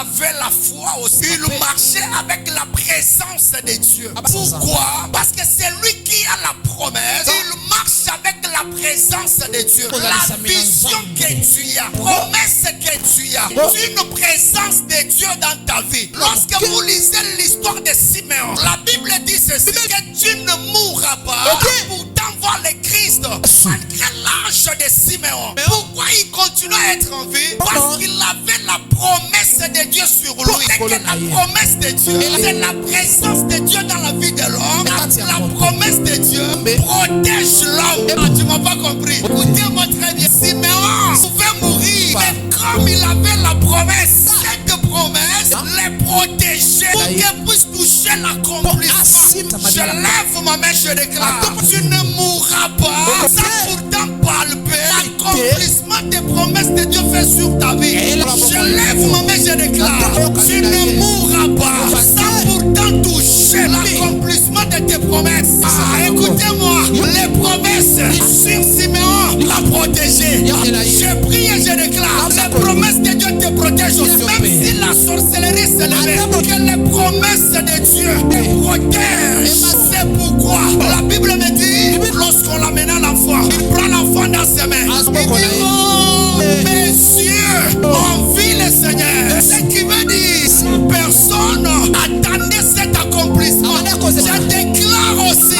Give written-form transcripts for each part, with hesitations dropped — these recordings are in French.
avait la foi aussi. Il marchait avec la présence de Dieu. Pourquoi? Parce que c'est lui qui a la promesse. Il marche avec la présence de Dieu. La vision que tu as, promesse que tu as, une présence de Dieu dans ta vie. Lorsque vous lisez l'histoire de Siméon, la Bible dit ceci, que tu ne mourras pas. Pourtant voir le Christ, malgré l'âge de Siméon. Pourquoi il continue à être en vie? Parce qu'il avait la promesse de Dieu sur lui. C'est que la promesse de Dieu, c'est la présence de Dieu dans la vie de l'homme. La promesse de Dieu protège l'homme. Tu m'as pas compris? Écoutez-moi très bien. Siméon pouvait mourir, mais comme il avait la promesse, cette promesse les protégeait pour qu'elle puisse toucher l'accomplissement. Je lève ma main, je déclare, tu ne mourras pas sans pourtant palper l'accomplissement des promesses de Dieu fait sur ta vie. Je lève ma main, je déclare, tu ne mourras pas sans pourtant toucher l'accomplissement de tes promesses. Écoutez-moi, les promesses sur Siméon l'a protégé. Je prie et je déclare, les promesses de Dieu te protègent aussi. Même si la sorcellerie se lève, que les promesses de Dieu te protègent. C'est pourquoi la Bible me dit, lorsqu'on l'amène à l'enfant, il prend l'enfant dans ses mains. Il dit, oh, messieurs, on vit le Seigneur. Ce qui veut dire, personne attendait cet accomplissement. Je déclare aussi,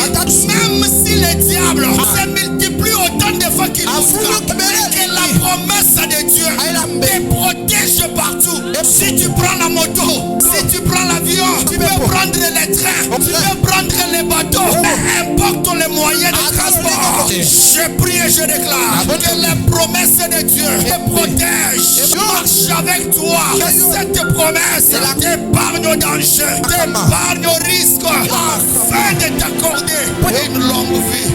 même si le diable se multiplie autant de fois qu'il voudra, que la promesse de Dieu te protège partout. Si tu prends la moto, si tu prends l'avion, tu peux prendre les trains, tu peux prendre les bateaux, peu importe les moyens de transport. Je prie et je déclare que les promesses de Dieu te protègent. Marche avec toi. Que cette promesse t'épargne au danger, t'épargne au risque, afin de t'accorder une longue vie.